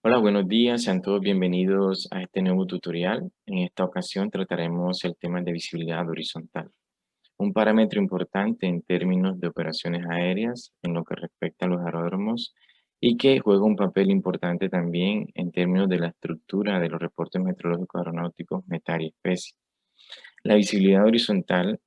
Hola, buenos días, sean todos bienvenidos a este nuevo tutorial. En esta ocasión trataremos el tema de visibilidad horizontal, un parámetro importante en términos de operaciones aéreas en lo que respecta a los aeródromos y que juega un papel importante también en términos de la estructura de los reportes meteorológicos aeronáuticos METAR y SPECI. La visibilidad horizontal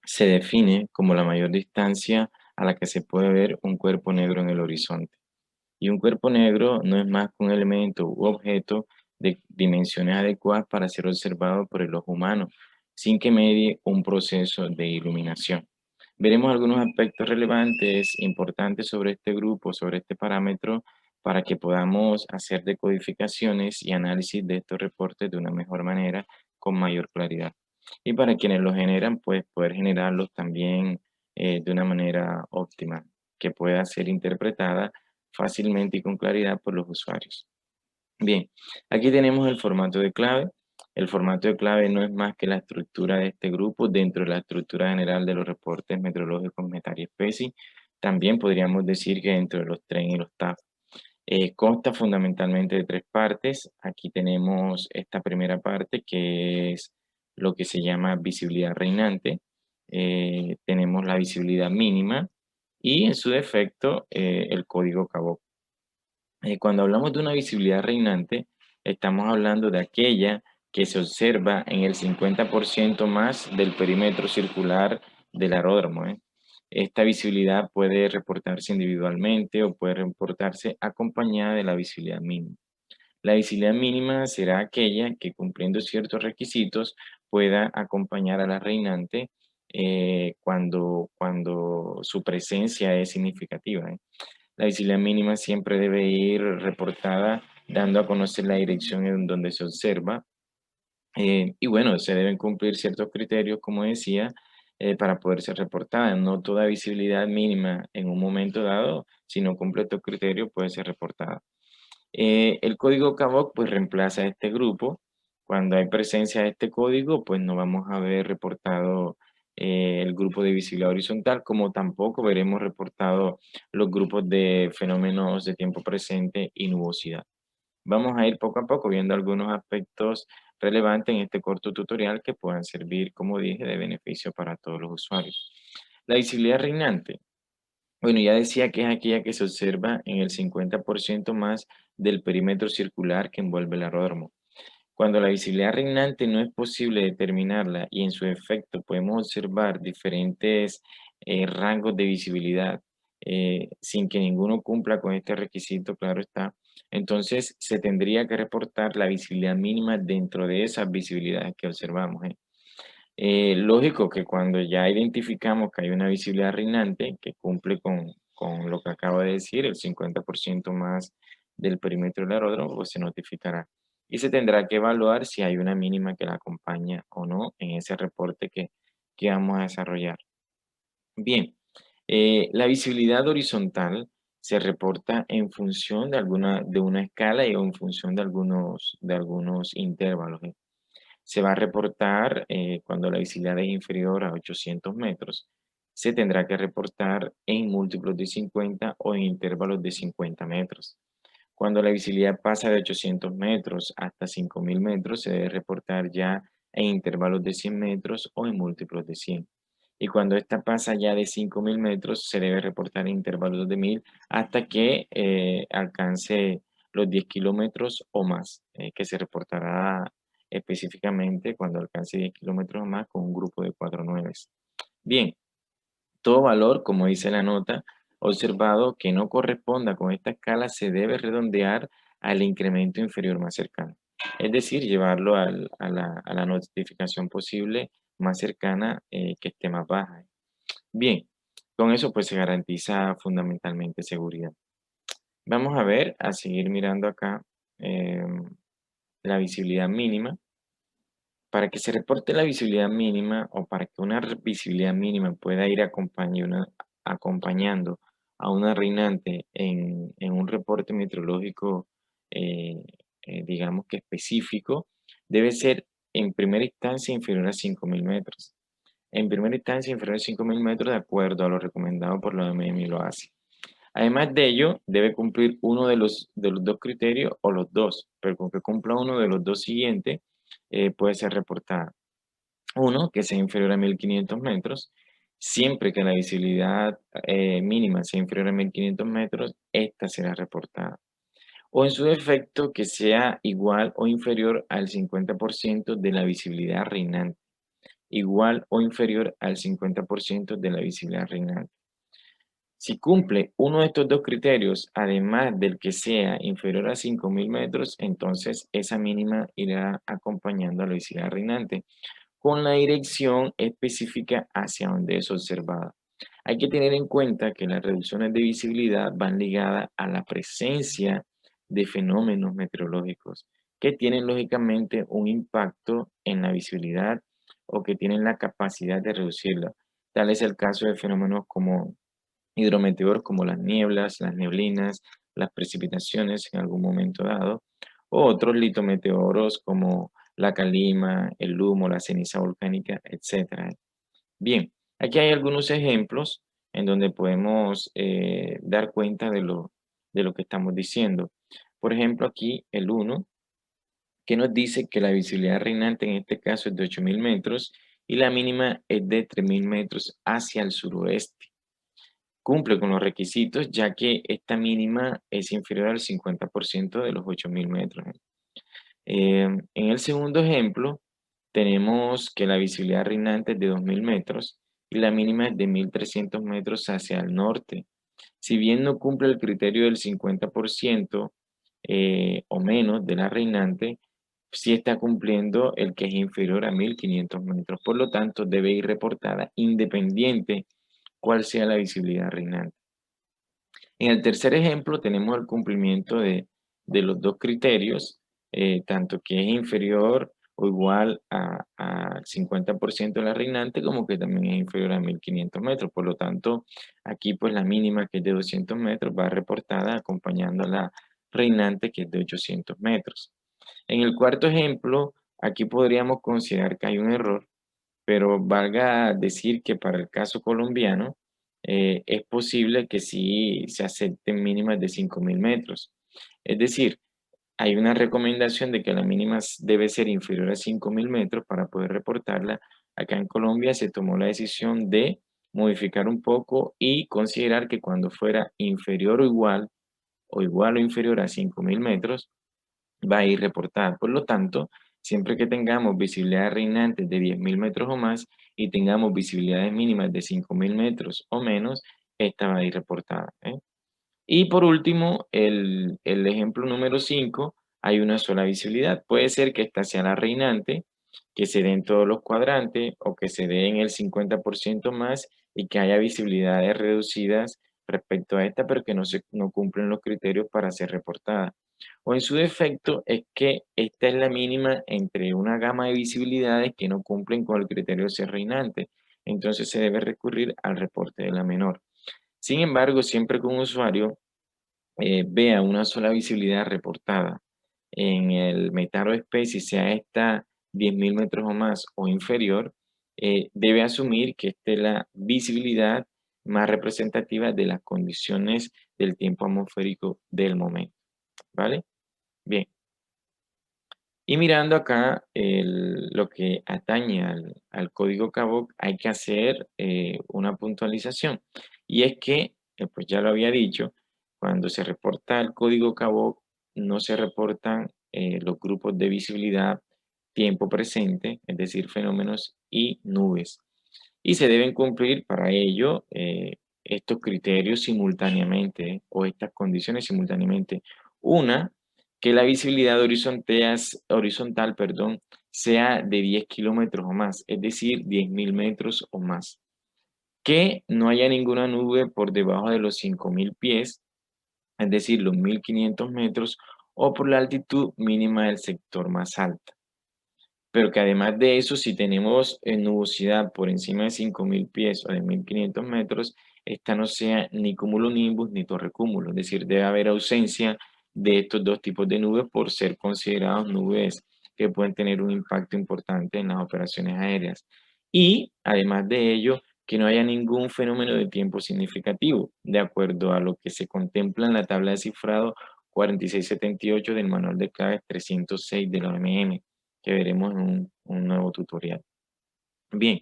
se define como la mayor distancia a la que se puede ver un cuerpo negro en el horizonte. Y un cuerpo negro no es más que un elemento u objeto de dimensiones adecuadas para ser observado por el ojo humano, sin que medie un proceso de iluminación. Veremos algunos aspectos relevantes, importantes sobre este grupo, sobre este parámetro, para que podamos hacer decodificaciones y análisis de estos reportes de una mejor manera, con mayor claridad. Y para quienes los generan, pues poder generarlos también de una manera óptima, que pueda ser interpretada fácilmente y con claridad por los usuarios. Bien, aquí tenemos el formato de clave. El formato de clave no es más que la estructura de este grupo dentro de la estructura general de los reportes meteorológicos METAR y SPECI. También podríamos decir que dentro de los TREN y los TAF. Consta fundamentalmente de tres partes. Aquí tenemos esta primera parte que es lo que se llama visibilidad reinante. Tenemos la visibilidad mínima y en su defecto el código CABOC. Cuando hablamos de una visibilidad reinante, estamos hablando de aquella que se observa en el 50% más del perímetro circular del aeródromo, ¿eh? Esta visibilidad puede reportarse individualmente o puede reportarse acompañada de la visibilidad mínima. La visibilidad mínima será aquella que, cumpliendo ciertos requisitos, pueda acompañar a la reinante cuando su presencia es significativa, ¿eh? La visibilidad mínima siempre debe ir reportada dando a conocer la dirección en donde se observa. Y bueno, se deben cumplir ciertos criterios, como decía, para poder ser reportada. No toda visibilidad mínima en un momento dado, si no cumple estos criterios, puede ser reportada. El código CABOC pues reemplaza a este grupo. Cuando hay presencia de este código, pues no vamos a ver reportado el grupo de visibilidad horizontal, como tampoco veremos reportado los grupos de fenómenos de tiempo presente y nubosidad. Vamos a ir poco a poco viendo algunos aspectos relevantes en este corto tutorial que puedan servir, como dije, de beneficio para todos los usuarios. La visibilidad reinante. Bueno, ya decía que es aquella que se observa en el 50% más del perímetro circular que envuelve el aeródromo. Cuando la visibilidad reinante no es posible determinarla y en su efecto podemos observar diferentes rangos de visibilidad sin que ninguno cumpla con este requisito, claro está, entonces se tendría que reportar la visibilidad mínima dentro de esas visibilidades que observamos, ¿eh? Lógico que cuando ya identificamos que hay una visibilidad reinante que cumple con lo que acabo de decir, el 50% más del perímetro del aeródromo, pues se notificará. Y se tendrá que evaluar si hay una mínima que la acompaña o no en ese reporte que vamos a desarrollar. Bien, la visibilidad horizontal se reporta en función de una escala y o en función de algunos intervalos. Se va a reportar cuando la visibilidad es inferior a 800 metros. Se tendrá que reportar en múltiplos de 50 o en intervalos de 50 metros. Cuando la visibilidad pasa de 800 metros hasta 5000 metros, se debe reportar ya en intervalos de 100 metros o en múltiplos de 100. Y cuando esta pasa ya de 5000 metros, se debe reportar en intervalos de 1000 hasta que alcance los 10 kilómetros o más, que se reportará específicamente cuando alcance 10 kilómetros o más con un grupo de 4 nueves. Bien, todo valor, como dice la nota, observado que no corresponda con esta escala se debe redondear al incremento inferior más cercano. Es decir, llevarlo a la notificación posible más cercana que esté más baja. Bien, con eso pues se garantiza fundamentalmente seguridad. Vamos a ver, a seguir mirando acá la visibilidad mínima. Para que se reporte la visibilidad mínima o para que una visibilidad mínima pueda ir acompañando a una reinante en un reporte meteorológico, eh, digamos que específico, debe ser en primera instancia inferior a 5000 metros. En primera instancia inferior a 5000 metros de acuerdo a lo recomendado por la OMM y lo hace. Además de ello, debe cumplir uno de los dos criterios o los dos, pero con que cumpla uno de los dos siguientes, puede ser reportada. Uno, que sea inferior a 1500 metros. Siempre que la visibilidad mínima sea inferior a 1500 metros, esta será reportada. O en su defecto, que sea igual o inferior al 50% de la visibilidad reinante. Igual o inferior al 50% de la visibilidad reinante. Si cumple uno de estos dos criterios, además del que sea inferior a 5000 metros, entonces esa mínima irá acompañando a la visibilidad reinante con la dirección específica hacia donde es observada. Hay que tener en cuenta que las reducciones de visibilidad van ligadas a la presencia de fenómenos meteorológicos que tienen lógicamente un impacto en la visibilidad o que tienen la capacidad de reducirla. Tal es el caso de fenómenos como hidrometeoros como las nieblas, las neblinas, las precipitaciones en algún momento dado, o otros litometeoros como la calima, el humo, la ceniza volcánica, etcétera. Bien, aquí hay algunos ejemplos en donde podemos dar cuenta de lo que estamos diciendo. Por ejemplo, aquí el uno que nos dice que la visibilidad reinante en este caso es de 8000 metros y la mínima es de 3000 metros hacia el suroeste. Cumple con los requisitos, ya que esta mínima es inferior al 50% de los 8000 metros. En el segundo ejemplo, tenemos que la visibilidad reinante es de 2000 metros y la mínima es de 1300 metros hacia el norte. Si bien no cumple el criterio del 50% o menos de la reinante, sí está cumpliendo el que es inferior a 1500 metros. Por lo tanto, debe ir reportada independiente cuál sea la visibilidad reinante. En el tercer ejemplo tenemos el cumplimiento de los dos criterios, tanto que es inferior o igual al 50% de la reinante, como que también es inferior a 1500 metros. Por lo tanto, aquí pues la mínima, que es de 200 metros, va reportada acompañando a la reinante, que es de 800 metros. En el cuarto ejemplo, aquí podríamos considerar que hay un error, pero valga decir que para el caso colombiano es posible que sí se acepten mínimas de 5000 metros. Es decir, hay una recomendación de que la mínima debe ser inferior a 5000 metros para poder reportarla. Acá en Colombia se tomó la decisión de modificar un poco y considerar que cuando fuera inferior o igual o inferior a 5000 metros, va a ir reportada. Por lo tanto, siempre que tengamos visibilidades reinantes de 10.000 metros o más y tengamos visibilidades mínimas de 5.000 metros o menos, esta va a ir reportada. Y por último, el ejemplo número 5, hay una sola visibilidad. Puede ser que esta sea la reinante, que se dé en todos los cuadrantes o que se dé en el 50% más y que haya visibilidades reducidas respecto a esta, pero que no cumplen los criterios para ser reportada. O en su defecto es que esta es la mínima entre una gama de visibilidades que no cumplen con el criterio de ser reinante. Entonces se debe recurrir al reporte de la menor. Sin embargo, siempre que un usuario vea una sola visibilidad reportada en el metaro especie, sea esta 10.000 metros o más o inferior, debe asumir que esta es la visibilidad más representativa de las condiciones del tiempo atmosférico del momento. ¿Vale? Bien. Y mirando acá lo que atañe al código CABOC, hay que hacer una puntualización. Y es que, pues ya lo había dicho, cuando se reporta el código CABOC, no se reportan los grupos de visibilidad, tiempo presente, es decir, fenómenos y nubes. Y se deben cumplir para ello estos criterios simultáneamente o estas condiciones simultáneamente. Una, que la visibilidad horizontal, perdón, sea de 10 kilómetros o más, es decir, 10.000 metros o más. Que no haya ninguna nube por debajo de los 5.000 pies, es decir, los 1.500 metros, o por la altitud mínima del sector más alta. Pero que además de eso, si tenemos nubosidad por encima de 5.000 pies o de 1.500 metros, esta no sea ni cumulonimbus ni torrecúmulo, es decir, debe haber ausencia de estos dos tipos de nubes por ser considerados nubes que pueden tener un impacto importante en las operaciones aéreas. Y además de ello, que no haya ningún fenómeno de tiempo significativo, de acuerdo a lo que se contempla en la tabla de cifrado 4678 del Manual de Claves 306 de la OMM, que veremos en un nuevo tutorial. Bien,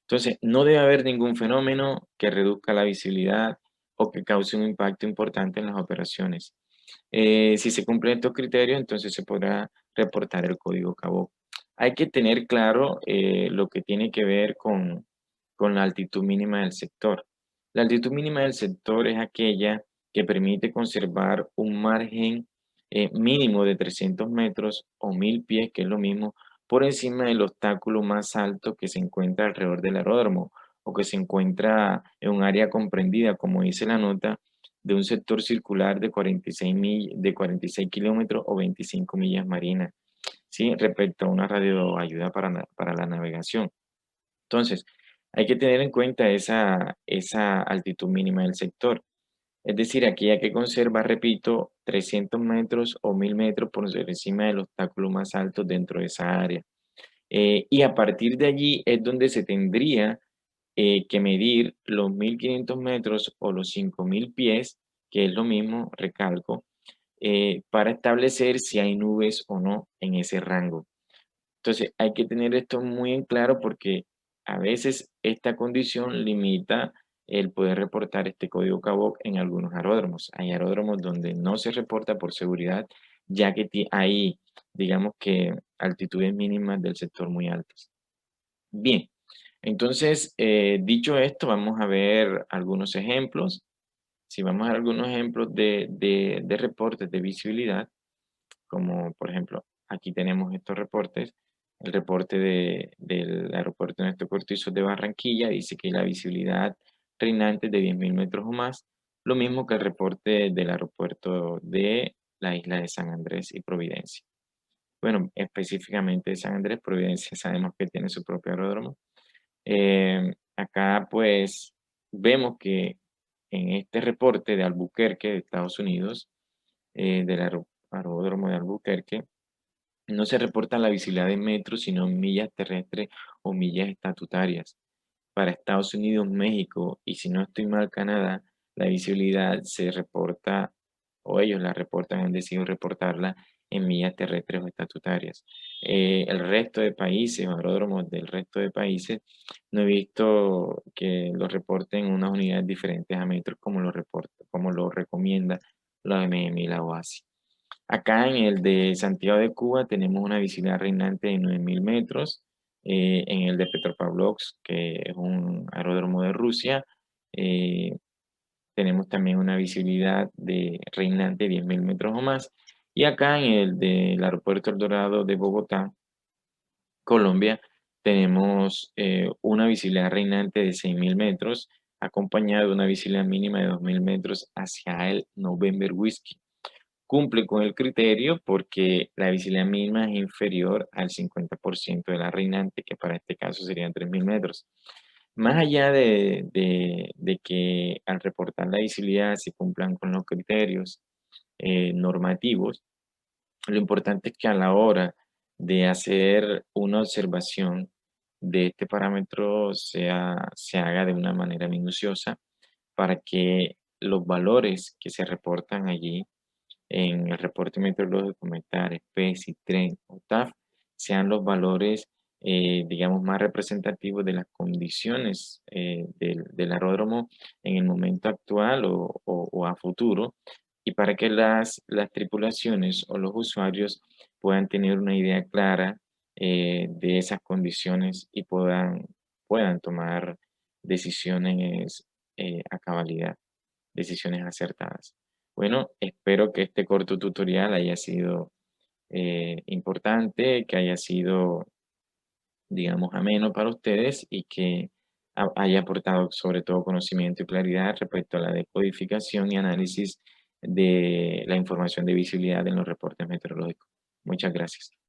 entonces no debe haber ningún fenómeno que reduzca la visibilidad o que cause un impacto importante en las operaciones. Si se cumplen estos criterios, entonces se podrá reportar el código CABO. Hay que tener claro lo que tiene que ver con la altitud mínima del sector. La altitud mínima del sector es aquella que permite conservar un margen mínimo de 300 metros o 1000 pies, que es lo mismo, por encima del obstáculo más alto que se encuentra alrededor del aeródromo o que se encuentra en un área comprendida, como dice la nota, de un sector circular de 46 kilómetros o 25 millas marinas, ¿sí? Respecto a una radioayuda para la navegación. Entonces, hay que tener en cuenta esa altitud mínima del sector. Es decir, aquella que conserva, repito, 300 metros o 1000 metros por encima del obstáculo más alto dentro de esa área. Y a partir de allí es donde se tendría que medir los 1500 metros o los 5000 pies, que es lo mismo, recalco, para establecer si hay nubes o no en ese rango. Entonces, hay que tener esto muy en claro porque a veces esta condición limita el poder reportar este código CABOC en algunos aeródromos. Hay aeródromos donde no se reporta por seguridad, ya que hay, digamos que, altitudes mínimas del sector muy altas. Bien, entonces, dicho esto, vamos a ver algunos ejemplos. Si vamos a ver algunos ejemplos de reportes de visibilidad, como por ejemplo, aquí tenemos estos reportes. El reporte del aeropuerto Ernesto Cortizos de Barranquilla dice que la visibilidad reinante es de 10.000 metros o más, lo mismo que el reporte del aeropuerto de la isla de San Andrés y Providencia. Bueno, específicamente de San Andrés, Providencia sabemos que tiene su propio aeródromo. Acá pues vemos que en este reporte de Albuquerque, de Estados Unidos, del aeródromo de Albuquerque, no se reporta la visibilidad en metros, sino en millas terrestres o millas estatutarias. Para Estados Unidos, México y si no estoy mal, Canadá, la visibilidad se reporta, o ellos la reportan, han decidido reportarla en millas terrestres o estatutarias. El resto de países, o aeródromos del resto de países, no he visto que lo reporten en unas unidades diferentes a metros como como lo recomienda la OMM y la OASI. Acá en el de Santiago de Cuba tenemos una visibilidad reinante de 9.000 metros. En el de Petropavlovsk, que es un aeródromo de Rusia, eh, tenemos también una visibilidad reinante de 10.000 metros o más. Y acá en el del aeropuerto El Dorado de Bogotá, Colombia, tenemos una visibilidad reinante de 6.000 metros, acompañada de una visibilidad mínima de 2.000 metros hacia el November Whiskey. Cumple con el criterio porque la visibilidad mínima es inferior al 50% de la reinante, que para este caso serían 3.000 metros. Más allá de que al reportar la visibilidad se cumplan con los criterios normativos, lo importante es que a la hora de hacer una observación de este parámetro se haga de una manera minuciosa para que los valores que se reportan allí en el reporte meteorológico METAR, SPECI, TREN o TAF sean los valores, digamos, más representativos de las condiciones del aeródromo en el momento actual o a futuro, y para que las tripulaciones o los usuarios puedan tener una idea clara de esas condiciones y puedan tomar decisiones a cabalidad, decisiones acertadas. Bueno, espero que este corto tutorial haya sido importante, que haya sido, digamos, ameno para ustedes y que haya aportado sobre todo conocimiento y claridad respecto a la decodificación y análisis de la información de visibilidad en los reportes meteorológicos. Muchas gracias.